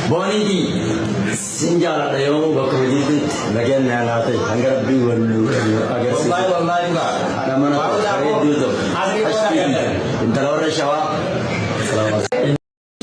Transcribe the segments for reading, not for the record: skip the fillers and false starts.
بونيدي سنجارة يوم بكروديت لكن أنا أعطي أنقرب بي والله أنا ما أقول دوتو أنت لو رشوا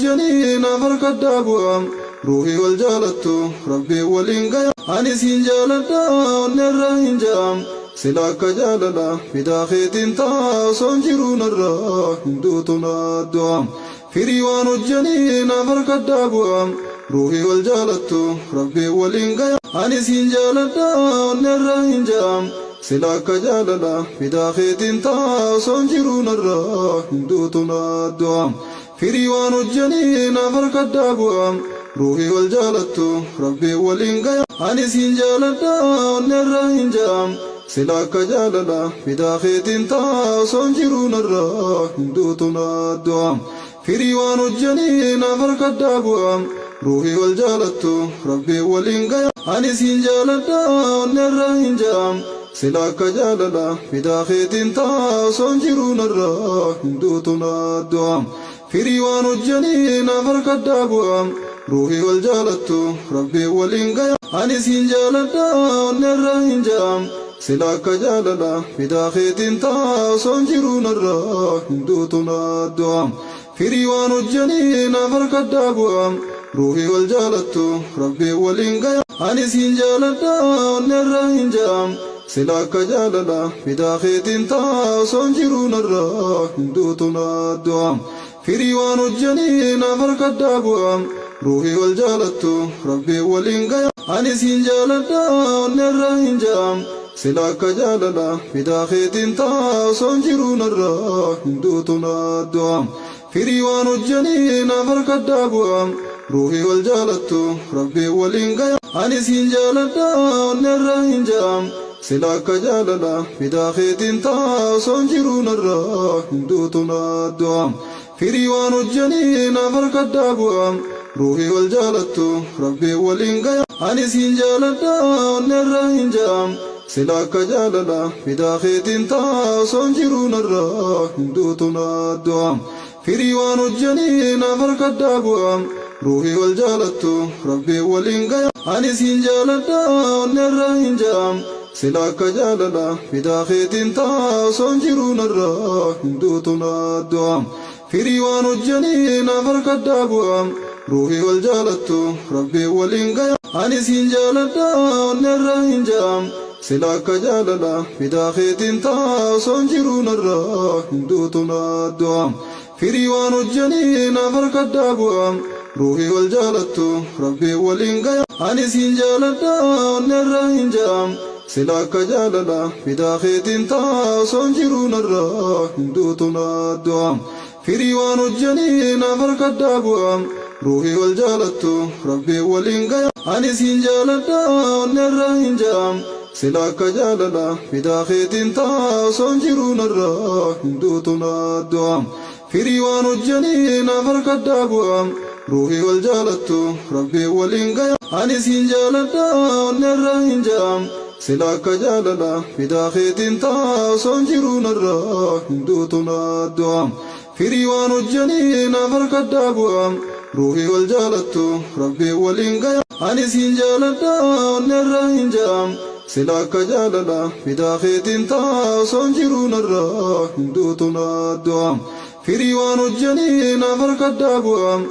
جنين فرق الدابوام روحي والجالتو ربي والإنقيا أني سنجالتا ونرهن جام سلاك جاللا في داخل تا سنجرون الرا هندوتنا الدوام فريوان الجنين فرق الدابوام روحي والجالتو ربي والإنقيا أني سنجالتا ونرهن جام سلاك جاللا في داخل تا سنجرون الرا هندوتنا الدوام فريوان الجنين فرق الدابوام روحي والجالتو ربي والإنقيا أني سنجالتا ونرهن جام سلاك جاللا في داخل تا سنجرون الرا هندوتنا الدوام فريوان الجنين فرق الدابوام روحي والجالتو ربي والإنقيا أني سنجالتا ونرهن جام سلاك جاللا في داخل تا سنجرون الرا هندوتنا الدوام فريوان الجنين فرق الدابوام روحي والجالتو ربي والإنقيا أني سنجالتا ونرهن جام سلاك جاللا في داخل تا سنجرون الرا هندوتنا الدوام فريوان الجنين فرق الدابوام روحي والجالتو ربي والإنقيا أني سنجالتا ونرهن جام سلاك جاللا في داخل تا سنجرون الرا هندوتنا الدوام فريوان الجنين فرق الدابوام روحي والجالتو ربي والإنقيا أني سنجالتا ونرهن جام سلاك جاللا في داخل تا سنجرون الرا هندوتنا الدوام فريوان الجنين فرق الدابوام روحي والجالتو ربي والإنقيا أني سنجالتا ونرهن جام سلاك جاللا في داخل تا سنجرون الرا هندوتنا الدوام فريوان الجنين فرق الدابوام روحي والجالتو ربي والإنقيا أني سنجالتا ونرهن جام سلاك جاللا في داخل تا سنجرون الرا هندوتنا الدوام فريوان الجنين فرق الدابوام روحي والجالتو ربي والإنقيا أني سنجالتا ونرهن جام سلاك جاللا في داخل تا سنجرون الرا هندوتنا الدوام فريوان الجنين فرق الدابوام روحي والجالتو ربي والإنقيا أني سنجالتا ونرهن جام سلاك جاللا في داخل تا سنجرون الرا هندوتنا الدوام فريوان الجنين فرق الدابوام روحي والجالتو ربي والإنقيا أني سنجالتا ونرهن جام سلاك جاللا في داخل تا سنجرون الرا هندوتنا الدوام فريوان الجنين فرق الدابوام روحي والجالتو ربي والإنقيا أني سنجالتا ونرهن جام سلاك جاللا في داخل تا سنجرون الرا هندوتنا الدوام فريوان الجنين فرق الدابوام روحي والجالتو ربي والإنقيا أني سنجالتا ونرهن جام سلاك جاللا في داخل تا سنجرون الرا هندوتنا الدوام فريوان الجنين فرق الدابوام روحي والجالتو ربي والإنقيا أني سنجالتا ونرهن جام سلاك جاللا في داخل تا سنجرون الرا هندوتنا الدوام فريوان الجنين فرق الدابوام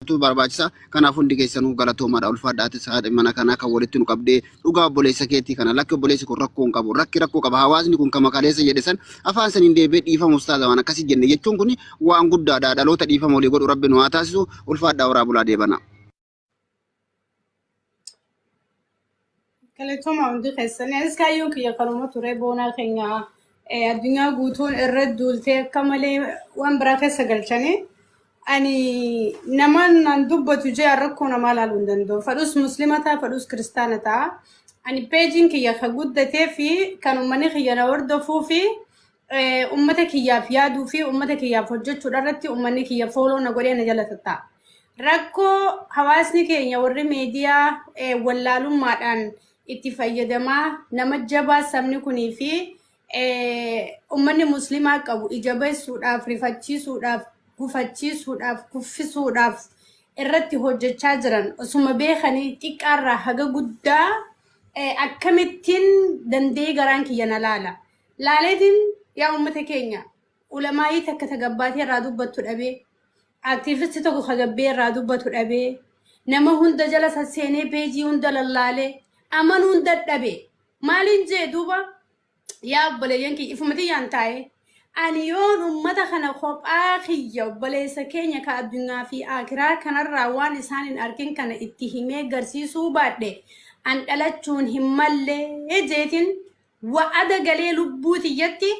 tu barbaachisa kanaaf hundi keessanuu galatoomaadha ulfaadhaatis haadha mana kanaa kan walitti nu qabdee dhugaa obboleessa keetii kana lakki obboleessi kun rakkoo hin qabu rakkoo qaba hawaasni kun kama kaleessa jedhe san afaan saniin deebi'ee dhiifama ustaaza waan akkasii jenne jechuun kun waan guddaadha dhaloota dhiifama olii godhu rabbi nu haa taasisu ulfaadhaa waraa bulaa deebana. Galatooma hundi keessanii as kaayyoon kiyya kanuma ture boonaa keenya addunyaa guutuun irratti duultee akka malee waan biraa keessa galchanii ani naman dubbatu jee rakkoo namaa laaluu hin danda'u. Fadhus musliima ta'a fadhus kiristaana ta'a. Ani peejiin kiyya ka guddatee fi kan uummanni kiyya na hordofuu fi uummata kiyyaaf yaaduu fi uummata kiyyaaf hojjechuudha irratti uummanni kiyya fooloo na godhee na jala tatta'a. Rakkoo hawaasni keenya warri miidiyaa wallaalummaadhaan itti fayyadamaa nama jabaa sabni kunii fi uummanni musliimaa qabu ija baasuudhaaf rifachiisuudhaaf gufachiisuudhaaf kuffisuudhaaf irratti hojjechaa jiran osuma beekanii xiqqaarraa haga guddaa akkamittiin dandee garaan kiyya na laala. Laaleetiin yaa uummata keenya ulamaayii takka tagabbaatee irraa dubbattu dhabee aktiivisti tokko kagabbee irraa dubbatu dhabee nama hunda jala sasseenee peejii hunda lallaalee amanuu hunda dhabee maaliin jee duuba yaa obboleeyyan kiyya ifumati yaan taa'e ani yoon ummata kana kophaa kiyya obboleessa keenya ka addunyaa fi akiraa kanarraa waan isaan hin argin kana itti himee garsiisuu baadhe an dhalachuun hin mallee jeetiin wa'ada galee lubbuu tiyyatti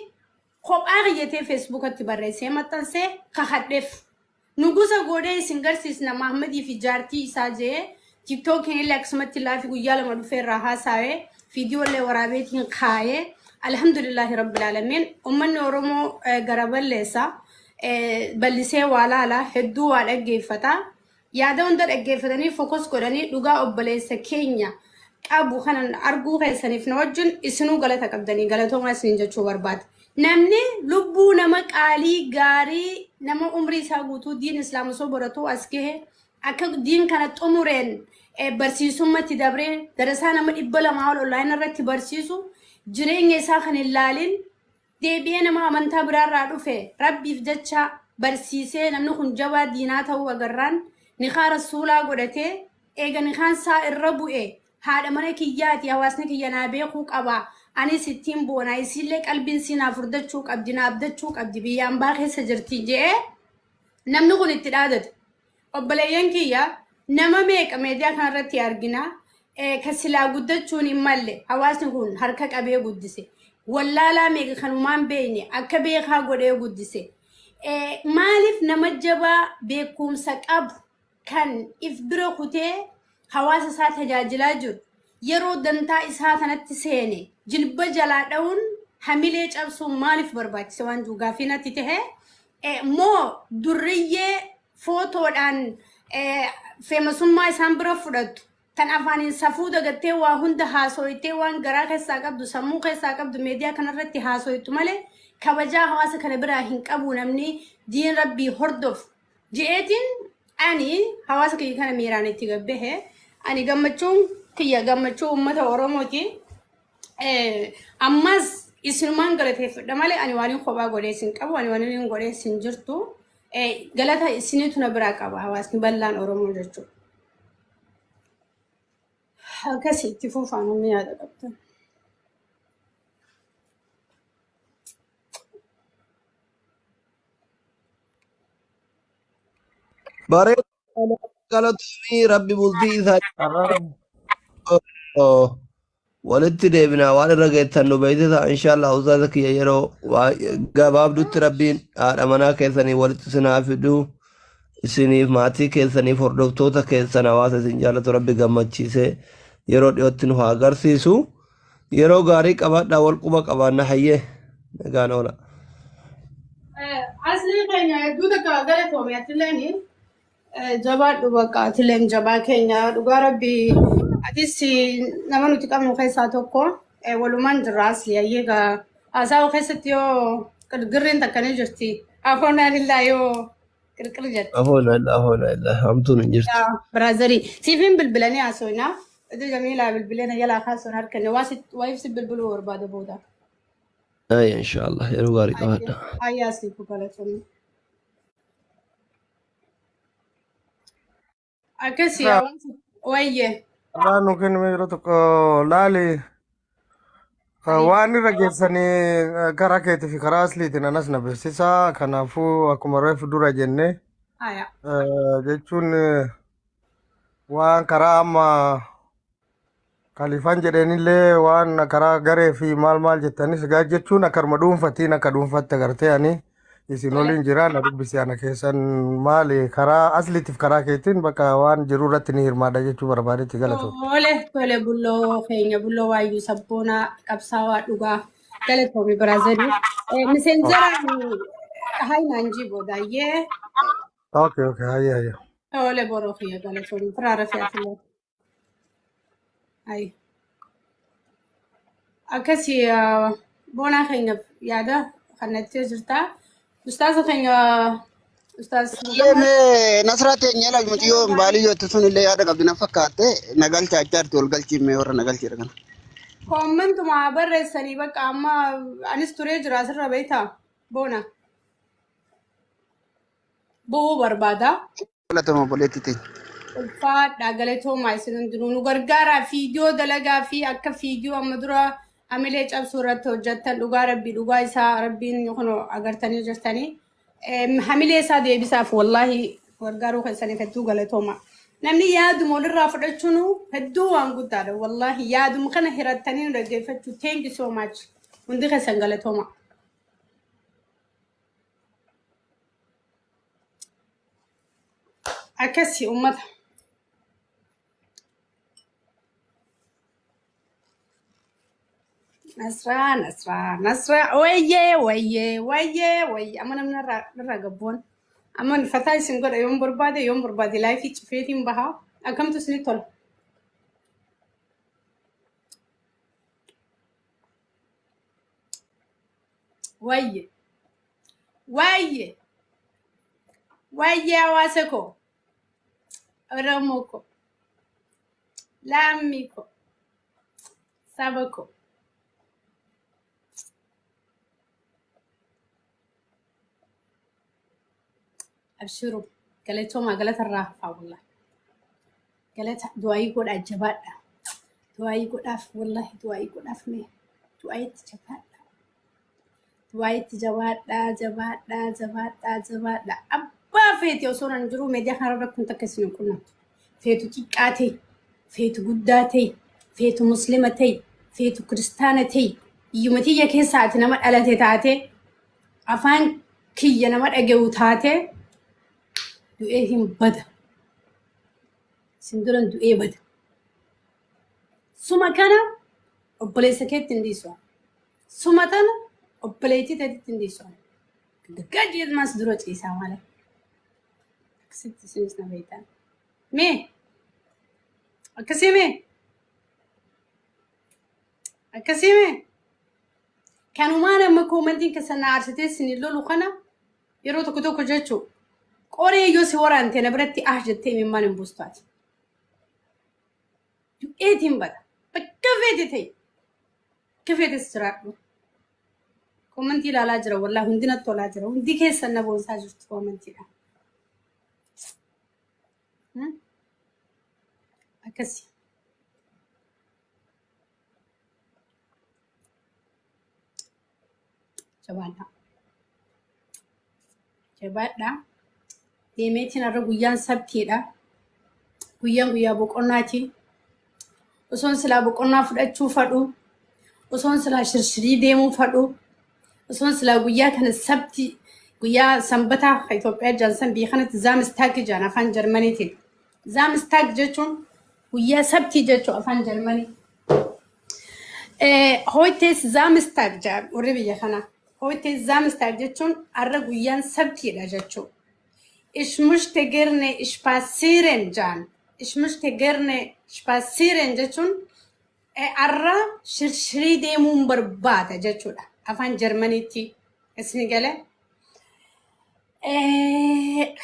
kophaa kiyyatee feesbuukatti barreessee maxxansee kakadheef. Nugusa godee isin garsiisna Mahammadii fi jaartii isaa jee TikTokiin illee akkasumatti laafi guyyaa lama dhufeerraa haasawee viidiyoo illee waraabeetiin kaayee alhamdulillahi rabbil alamin ummanni Oromoo gara balleessa ballisee waa laala hedduu waa dhaggeeffata yaada hunda dhaggeeffatanii fokus godhanii dhugaa obboleessa keenya qabu kanan arguu keessaniif na wajjin isinuu galata qabdanii galatoomaa isin jechuu barbaada. Namni lubbuu nama qaalii gaarii nama umrii isaa guutuu diin islaamaa soo baratu as gahe akka diin kana xumureen barsiisummatti dabree darasaa nama 200 online irratti barsiisu jireenya isaa kan hin laalin deebi'ee nama amantaa biraarraa dhufe rabbiif jecha barsiisee namni kun jabaa diinaa ta'uu agarraan niqaa rasuulaa godhatee eega niqaan isaa irra bu'e haadha mana kiyyaati hawaasni kiyya naa beekuu qaba. Ani sittiin boona isillee qalbiin siinaa furdachuu qabdi na abdachuu qabdi biyyaan baa keessa jirti jee namni kun itti dhaadate obboleeyyan kiyya nama meeqa meediyaa kanarratti argina ka silaa guddachuun hin malle hawaasni kun harka qabee guddise wallaalaa meeqa kanumaan beekne akka beekaa godhee guddise maaliif nama jabaa beekumsa qabu kan if bira kutee hawaasa isaa tajaajilaa jiru yeroo dantaa isaa kanatti seene jilba jalaa dha'uun hamilee cabsuun maaliif barbaachise waan juugaafii natti tahe moo durriyyee footoodhaan feemasummaa isaan bira fudhattu tan afaaniin safuu dagattee waa hunda haasoytee waan garaa keessaa qabdu sammuu keessaa qabdu meediyaa kanarratti haasoytu malee kabajaa hawaasa kana biraa hin qabu namni diin rabbii hordof je'eetiin ani hawaasa kiyya kana miiraan itti gabbehe ani gammachuun kiyya gammachuu uummata Oromooti. Ammas isinumaan galateeffadha malee ani waan kophaa godhee sin qabu ani waan godhee sin jirtu galata isinitu na biraa qaba hawaasni bal'aan Oromoo jechuudha. Akkasii itti fufaan humni yaada qabdan. Bareeda galatoomii rabbi bultii isaa walitti deebinaa waan irra geettan nu beektota inshallah ustaaza kiyya yeroo gabaabdutti rabbiin haadha manaa keessanii walitti sinaa fiduu isiniif maatii keessaniif hordoftoota keessan hawaasa isin jaallatu rabbi gammachiisee yeroo dhiyootti nu haa agarsiisu yeroo gaarii qabaadhaa wal quba qabaanna hayyee nagaan oola. Asli keenya hedduu takka galatoome atileeni jabaadhu bakka atileen jabaa keenya dhugaa rabbii atis nama nuti qabnu keessaa tokko walumaan jirra asli ayyeegaa haasaa'u keessatti yoo girriin takkanii jirti afoonaan illaa yoo qirqir jirti. Afoona illaa hamtuun hin jirti. Biraazarii siifin bilbilanii haasoinaa iddoo jamiilaa bilbileena jalaa kaasuun harkanne waa ibsi bilbiluu barbaada booda. Ayya inshallah yeroo gaarii qabaadha. Ayyaa asli ku galatoome. Akkasii wayyee. Laanu kennume yeroo tokko laali waan irra geessanii karaa keetii fi karaa asliitiin anas na beeksisaa kanaafuu akkuma reefu dura jenne jechuun waan karaa amma kalifaan jedheenillee waan karaa garee fi maal jettanis gaa jechuun akkaruma dhuunfatiin akka dhuunfatte agartee ani isin waliin jira na dubbisi ana keessan maali karaa asliitiif karaa keetiin bakka waan jiru irratti ni hirmaadha jechuu barbaadetti galatoomne. Tole bulloo keenya bulloo waayyuu sabboonaa qabsaawaa dhugaa galatoomne biraazarii miseenjera haynaan jiboodaayyee. Okay hayya. Tole boroo kiyya galatoomne firaara fi'aatilee. Ayi. Akkasii boonaa keenyaaf yaada kanatti jirta. Ustaaza keenya أستاذ ليه نصرات يلا متيو باليو تسون اللي هذا قبل نفكات نقل تاجر تقول قال شيء ما ورا نقل شيء ركنا كومنت مع برا سني بك أما أنا ستوريج راسر ربيتها بونا بو بربادا ولا تما بوليتي الفات داغلتو ما يسنن دنو غرغارا فيديو دلغا في أكا فيديو أمدرا عملية أب صورة جتا لغا ربي لغا إسا ربين يخنو أغرتني جرتني حملة إسا دي بساف والله غرغارو خسني فتو غلتو ما نمني يادو مول الرافع شنو هدو وان قدار والله يادو مخنا هرتني رجع فتو thank you so much وندي خسن غلتو ما أكسي أمتها نصرة ويه أما من الرقبون أما الفتاة سنقول يوم بربادي لا في تفيتين بها أكم تسني طول ويه واسكو رموكو لاميكو سابكو أبشروا قالت ما قالت الرافع والله قالت دواي يقول الجبال دواي يقول أف والله دواي يقول أف مين دواي تجبال دواي جبال أبا فيت يوصون نجرو ميديا خرب كنت كسينو كنا فيتو تيكاتي فيتو قداتي فيتو مسلمتي فيتو كريستانتي يومتي يكي ساعتي نمر ألاتي تاتي أفان كي نمر أجو تاتي du'eehin bada sinduran du'ee bada suma kana obboleessa keetti hin dhiisuu suma tana obboleettii teetti hin dhiisuu gaggaajii ilmaas dura ciisaa malee akkasitti isinis na beektan mee akkasii mee kanumaan amma koomantiin keessan aarsitee isin lolu kana yeroo tokko jechuu qoree yoo si waraante na biratti jettee mimmaan hin buustaati. Du'eetiin bada. Bakka feete ta'e. Bakka feetes jiraadhu. Koomantii ilaalaa jira wallaahi hundi natti tolaa jira. Hundi keessan na boonsaa jirtu koomantiidha. Akkasi. Jabaadhaa. Deemeetiin har'a guyyaan sabtiidha. Guyyaan guyyaa boqonnaati. Osoon silaa boqonnaa fudhachuu fadhu. Osoon silaa shirshirii deemuu fadhu. Osoon silaa guyyaa kana sabti guyyaa sanbataa Itoophiyaa jaansan biyya kanatti zaamistaag jaan afaan Jarmaniitiin. Zaamistaag jechuun guyyaa sabtii jechuu afaan Jarmanii. Hoytees zaamistaag jaan warri biyya kanaa. Hoytees zaamistaag jechuun har'a guyyaan sabtiidha jechuu. Ich möchte gerne spazieren jaan. Ich möchte gerne spazieren jechuun har'a shirshirii deemuun barbaada jechuudha. Afaan Jarmaniitti isin galee.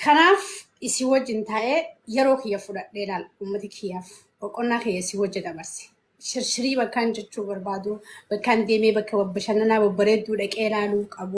Kanaaf isi wajjin taa'ee yeroo kiyya fudhadhee ilaala uummati kiyyaaf boqonnaa kiyya isi wajji dabarse. Shirshirii bakkaan jechuu barbaadu bakkaan deemee bakka bashannanaa babbareedduu dhaqee ilaaluu qabu.